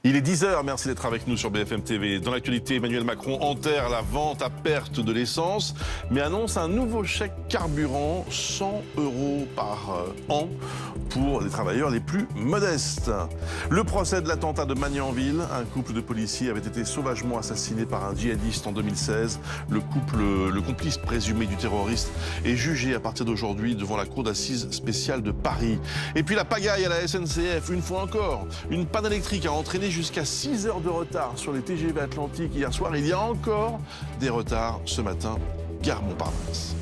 Il est 10h, merci d'être avec nous sur BFM TV. Dans l'actualité, Emmanuel Macron enterre la vente à perte de l'essence, mais annonce un nouveau chèque carburant, 100 € par an pour les travailleurs les plus modestes. Le procès de l'attentat de Magnanville, un couple de policiers avait été sauvagement assassiné par un djihadiste en 2016. Le complice présumé du terroriste est jugé à partir d'aujourd'hui devant la cour d'assises spéciale de Paris. Et puis la pagaille à la SNCF, une fois encore, une panne électrique a entraîné jusqu'à 6 heures de retard sur les TGV Atlantique hier soir. Il y a encore des retards ce matin, gare Montparnasse.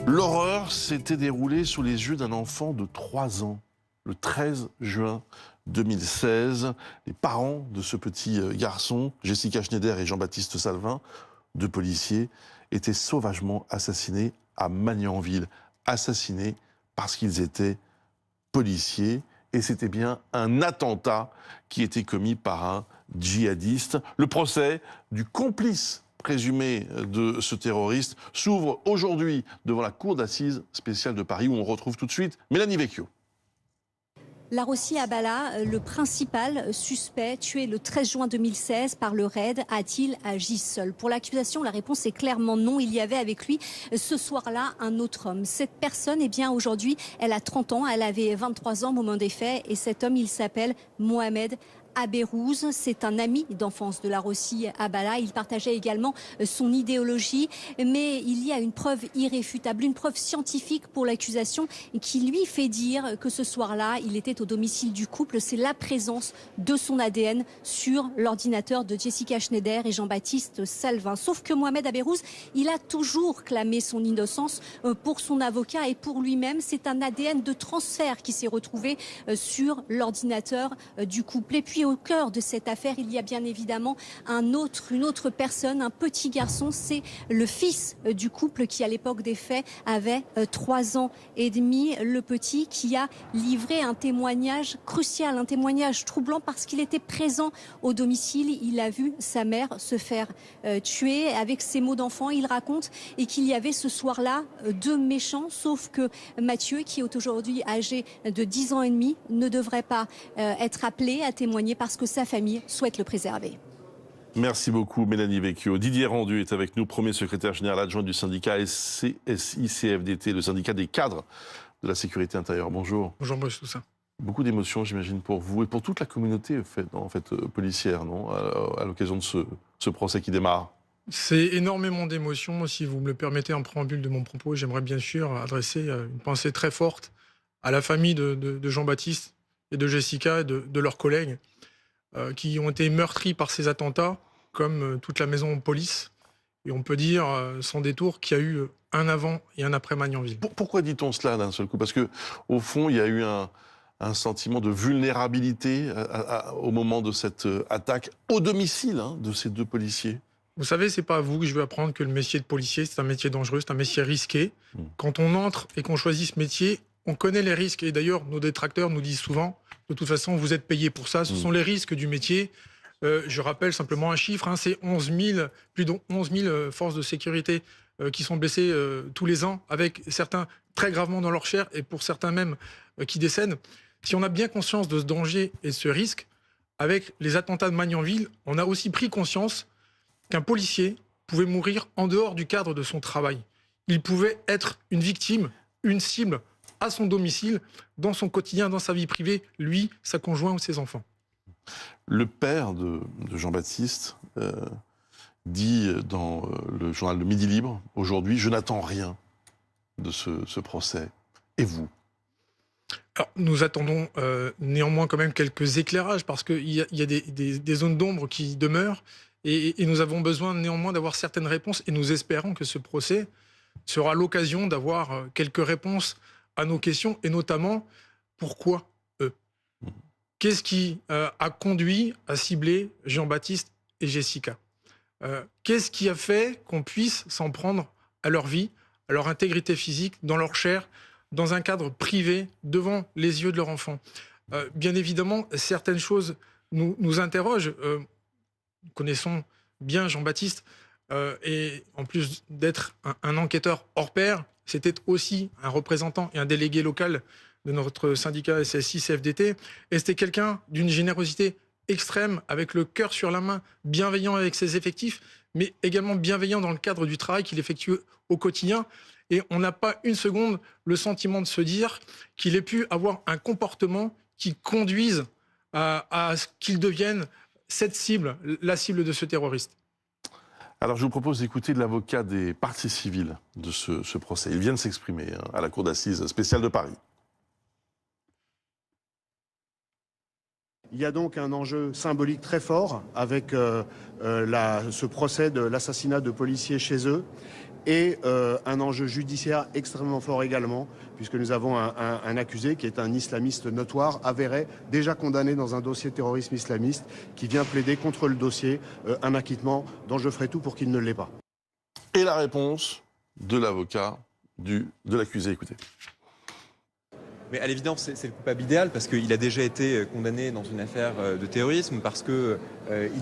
L'horreur s'était déroulée sous les yeux d'un enfant de 3 ans, le 13 juin 2016. Les parents de ce petit garçon, Jessica Schneider et Jean-Baptiste Salvin, deux policiers, étaient sauvagement assassinés à Magnanville. Assassinés parce qu'ils étaient policiers. Et c'était bien un attentat qui était commis par un djihadiste. Le procès du complice présumé de ce terroriste s'ouvre aujourd'hui devant la cour d'assises spéciale de Paris, où on retrouve tout de suite Mélanie Vecchio. Larossi Abala, le principal suspect tué le 13 juin 2016 par le RAID, a-t-il agi seul? Pour l'accusation, la réponse est clairement non. Il y avait avec lui ce soir-là un autre homme. Cette personne, eh bien aujourd'hui, elle a 30 ans, elle avait 23 ans au moment des faits et cet homme, il s'appelle Mohamed Abérouz. C'est un ami d'enfance de Larossi Abala. Il partageait également son idéologie, mais il y a une preuve irréfutable, une preuve scientifique pour l'accusation qui lui fait dire que ce soir-là, il était au domicile du couple. C'est la présence de son ADN sur l'ordinateur de Jessica Schneider et Jean-Baptiste Salvin. Sauf que Mohamed Abérouz, il a toujours clamé son innocence pour son avocat et pour lui-même. C'est un ADN de transfert qui s'est retrouvé sur l'ordinateur du couple. Et puis au cœur de cette affaire, il y a bien évidemment une autre personne, un petit garçon. C'est le fils du couple qui, à l'époque des faits, avait 3 ans et demi. Le petit qui a livré un témoignage crucial, un témoignage troublant parce qu'il était présent au domicile. Il a vu sa mère se faire tuer. Avec ses mots d'enfant, il raconte et qu'il y avait ce soir-là 2 méchants, sauf que Mathieu, qui est aujourd'hui âgé de 10 ans et demi, ne devrait pas être appelé à témoigner parce que sa famille souhaite le préserver. Merci beaucoup Mélanie Vecchio. Didier Rendu est avec nous, premier secrétaire général adjoint du syndicat SCSI-CFDT, le syndicat des cadres de la sécurité intérieure. Bonjour. Bonjour, monsieur Toussaint. Beaucoup d'émotions, j'imagine, pour vous et pour toute la communauté policière, non, à l'occasion de ce procès qui démarre. C'est énormément d'émotions. Si vous me le permettez, en préambule de mon propos, j'aimerais bien sûr adresser une pensée très forte à la famille de Jean-Baptiste et de Jessica et de leurs collègues qui ont été meurtris par ces attentats, comme toute la maison police. Et on peut dire, sans détour, qu'il y a eu un avant et un après Magnanville. Pourquoi dit-on cela d'un seul coup? Parce qu'au fond, il y a eu un sentiment de vulnérabilité au moment de cette attaque au domicile de ces 2 policiers. Vous savez, c'est pas à vous que je vais apprendre que le métier de policier, c'est un métier dangereux, c'est un métier risqué. Quand on entre et qu'on choisit ce métier, on connaît les risques. Et d'ailleurs, nos détracteurs nous disent souvent, de toute façon, vous êtes payé pour ça. Ce sont les risques du métier. Je rappelle simplement un chiffre, c'est plus de 11 000 forces de sécurité qui sont blessées tous les ans, avec certains très gravement dans leur chair et pour certains même qui décèdent. Si on a bien conscience de ce danger et de ce risque, avec les attentats de Magnanville, on a aussi pris conscience qu'un policier pouvait mourir en dehors du cadre de son travail. Il pouvait être une victime, une cible à son domicile, dans son quotidien, dans sa vie privée, lui, sa conjointe ou ses enfants. Le père de Jean-Baptiste dit dans le journal Le Midi Libre, aujourd'hui, je n'attends rien de ce procès. Et vous? Alors, nous attendons néanmoins quand même quelques éclairages, parce qu'il y a des zones d'ombre qui demeurent, et nous avons besoin néanmoins d'avoir certaines réponses, et nous espérons que ce procès sera l'occasion d'avoir quelques réponses à nos questions, et notamment, pourquoi eux? Qu'est-ce qui a conduit à cibler Jean-Baptiste et Jessica? Qu'est-ce qui a fait qu'on puisse s'en prendre à leur vie, à leur intégrité physique, dans leur chair, dans un cadre privé, devant les yeux de leur enfant? Bien évidemment, certaines choses nous interrogent. Nous connaissons bien Jean-Baptiste, et en plus d'être un enquêteur hors pair, c'était aussi un représentant et un délégué local de notre syndicat SSI-CFDT, et c'était quelqu'un d'une générosité extrême, avec le cœur sur la main, bienveillant avec ses effectifs, mais également bienveillant dans le cadre du travail qu'il effectue au quotidien. Et on n'a pas une seconde le sentiment de se dire qu'il ait pu avoir un comportement qui conduise à ce qu'il devienne cette cible, la cible de ce terroriste. Alors je vous propose d'écouter l'avocat des parties civiles de ce procès. Il vient de s'exprimer à la cour d'assises spéciale de Paris. Il y a donc un enjeu symbolique très fort avec ce procès de l'assassinat de policiers chez eux et un enjeu judiciaire extrêmement fort également, puisque nous avons un accusé qui est un islamiste notoire, avéré, déjà condamné dans un dossier de terrorisme islamiste, qui vient plaider contre le dossier un acquittement dont je ferai tout pour qu'il ne l'ait pas. Et la réponse de l'avocat de l'accusé, écoutez. Mais à l'évidence, c'est le coupable idéal parce qu'il a déjà été condamné dans une affaire de terrorisme, parce qu'il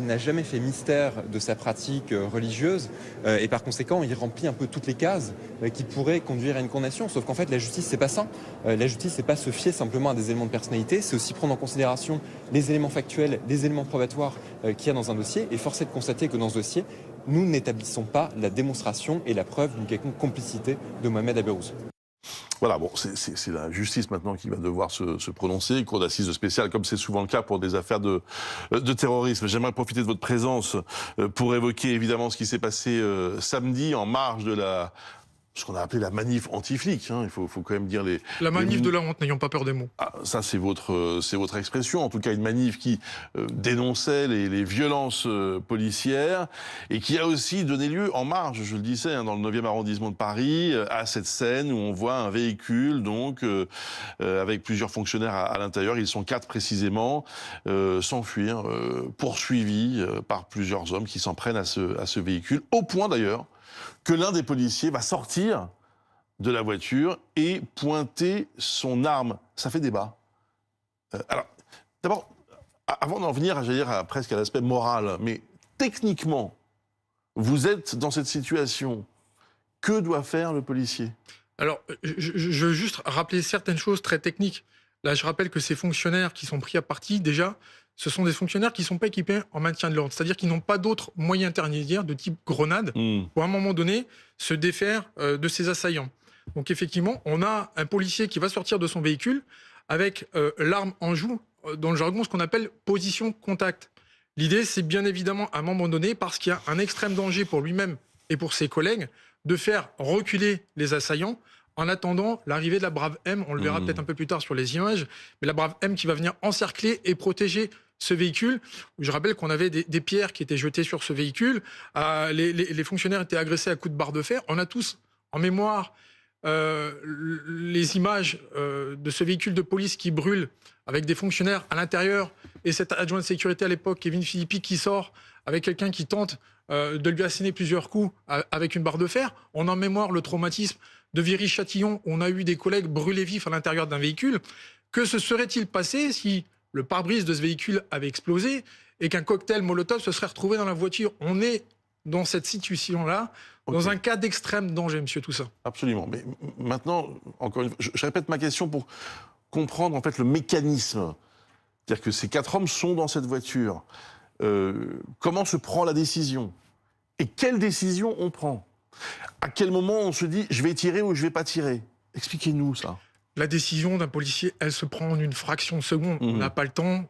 n'a jamais fait mystère de sa pratique religieuse et par conséquent, il remplit un peu toutes les cases qui pourraient conduire à une condamnation. Sauf qu'en fait, la justice, c'est pas ça. La justice, c'est pas se fier simplement à des éléments de personnalité, c'est aussi prendre en considération les éléments factuels, les éléments probatoires qu'il y a dans un dossier. Et force est de constater que dans ce dossier, nous n'établissons pas la démonstration et la preuve d'une quelconque complicité de Mohamed Aberouz. Voilà, bon, c'est la justice maintenant qui va devoir se prononcer, cour d'assises spéciale, comme c'est souvent le cas pour des affaires de terrorisme. J'aimerais profiter de votre présence pour évoquer évidemment ce qui s'est passé samedi en marge de ce qu'on a appelé la manif anti-flic. Hein. Il faut quand même dire la manif de la honte, n'ayons pas peur des mots. Ah, ça, c'est votre expression. En tout cas, une manif qui dénonçait les violences policières et qui a aussi donné lieu, en marge, je le disais, hein, dans le 9e arrondissement de Paris, à cette scène où on voit un véhicule, donc, avec plusieurs fonctionnaires à l'intérieur. Ils sont 4 précisément, s'enfuir, poursuivis par plusieurs hommes qui s'en prennent à ce véhicule, au point d'ailleurs que l'un des policiers va sortir de la voiture et pointer son arme. Ça fait débat. Alors, d'abord, avant d'en venir, j'allais dire, presque à l'aspect moral, mais techniquement, vous êtes dans cette situation. Que doit faire le policier? Alors, je veux juste rappeler certaines choses très techniques. Là, je rappelle que ces fonctionnaires qui sont pris à partie, déjà, ce sont des fonctionnaires qui ne sont pas équipés en maintien de l'ordre. C'est-à-dire qu'ils n'ont pas d'autres moyens intermédiaires de type grenade pour, à un moment donné, se défaire de ces assaillants. Donc, effectivement, on a un policier qui va sortir de son véhicule avec l'arme en joue, dans le jargon, ce qu'on appelle position contact. L'idée, c'est bien évidemment, à un moment donné, parce qu'il y a un extrême danger pour lui-même et pour ses collègues, de faire reculer les assaillants en attendant l'arrivée de la Brave M. On le verra peut-être un peu plus tard sur les images, mais la Brave M qui va venir encercler et protéger ce véhicule. Je rappelle qu'on avait des pierres qui étaient jetées sur ce véhicule. Les fonctionnaires étaient agressés à coups de barre de fer. On a tous en mémoire les images de ce véhicule de police qui brûle avec des fonctionnaires à l'intérieur et cet adjoint de sécurité à l'époque, Kevin Philippi, qui sort avec quelqu'un qui tente de lui asséner plusieurs coups avec une barre de fer. On a en mémoire le traumatisme de Viry-Châtillon, où on a eu des collègues brûlés vifs à l'intérieur d'un véhicule. Que se serait-il passé si le pare-brise de ce véhicule avait explosé et qu'un cocktail Molotov se serait retrouvé dans la voiture? On est dans cette situation-là, dans un cas d'extrême danger, monsieur Toussaint. Absolument. Mais maintenant, encore une fois, je répète ma question pour comprendre en fait le mécanisme. C'est-à-dire que ces 4 hommes sont dans cette voiture. Comment se prend la décision? Et quelle décision on prend? À quel moment on se dit je vais tirer ou je vais pas tirer? Expliquez-nous ça. La décision d'un policier, elle se prend en une fraction de seconde. On n'a pas le temps,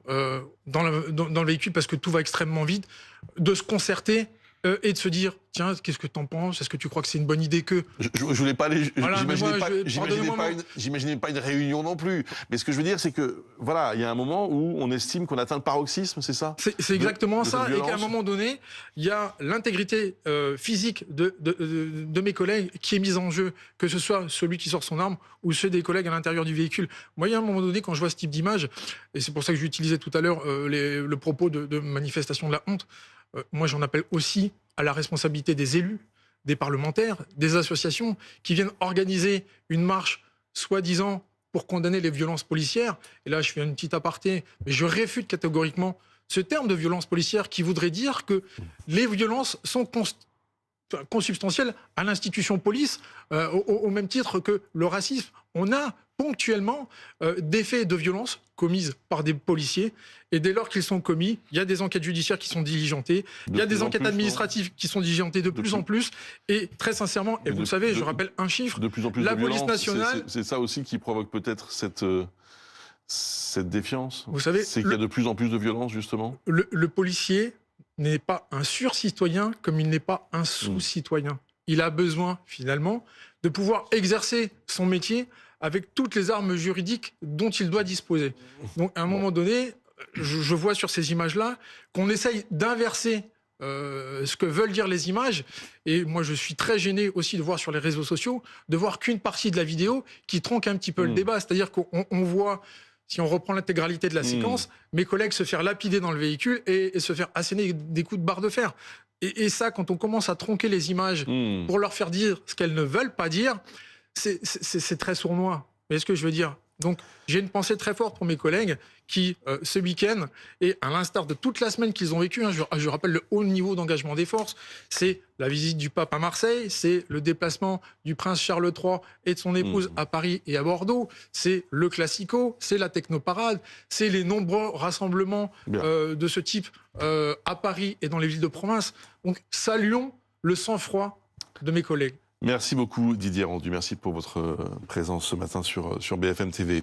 dans le véhicule, parce que tout va extrêmement vite, de se concerter et de se dire tiens, qu'est-ce que tu en penses? Est-ce que tu crois que c'est une bonne idée que... Je voulais pas aller... Voilà, J'imaginais pas une réunion non plus. Mais ce que je veux dire, c'est que, voilà, il y a un moment où on estime qu'on atteint le paroxysme, c'est ça? C'est exactement ça, et qu'à un moment donné, il y a l'intégrité physique de mes collègues qui est mise en jeu, que ce soit celui qui sort son arme ou ceux des collègues à l'intérieur du véhicule. Moi, il y a un moment donné, quand je vois ce type d'image, et c'est pour ça que j'utilisais tout à l'heure le propos de manifestation de la honte, moi j'en appelle aussi à la responsabilité des élus, des parlementaires, des associations qui viennent organiser une marche soi-disant pour condamner les violences policières. Et là, je fais une petite aparté, mais je réfute catégoriquement ce terme de violence policière qui voudrait dire que les violences sont consubstantiel à l'institution police, au même titre que le racisme. On a ponctuellement des faits de violence commises par des policiers, et dès lors qu'ils sont commis, il y a des enquêtes judiciaires qui sont diligentées, il y a des enquêtes administratives qui sont diligentées de plus en plus, et très sincèrement, et vous le savez, je rappelle un chiffre, de plus en plus la de police violence, nationale... C'est ça aussi qui provoque peut-être cette défiance. Vous savez, c'est qu'il y a de plus en plus de violence, justement. Le policier n'est pas un sur-citoyen comme il n'est pas un sous-citoyen. Il a besoin, finalement, de pouvoir exercer son métier avec toutes les armes juridiques dont il doit disposer. Donc, à un moment donné, je vois sur ces images-là qu'on essaye d'inverser ce que veulent dire les images. Et moi, je suis très gêné aussi de voir sur les réseaux sociaux, de voir qu'une partie de la vidéo qui tronque un petit peu le débat. C'est-à-dire qu'on voit... Si on reprend l'intégralité de la séquence, mes collègues se faire lapider dans le véhicule et se faire asséner des coups de barre de fer. Et ça, quand on commence à tronquer les images pour leur faire dire ce qu'elles ne veulent pas dire, c'est très sournois. Vous voyez ce que je veux dire? Donc, j'ai une pensée très forte pour mes collègues qui, ce week-end, et à l'instar de toute la semaine qu'ils ont vécu, je rappelle le haut niveau d'engagement des forces, c'est la visite du pape à Marseille, c'est le déplacement du prince Charles III et de son épouse à Paris et à Bordeaux, c'est le Classico, c'est la technoparade, c'est les nombreux rassemblements de ce type à Paris et dans les villes de province. Donc, saluons le sang-froid de mes collègues. Merci beaucoup Didier Rendu, merci pour votre présence ce matin sur BFM TV.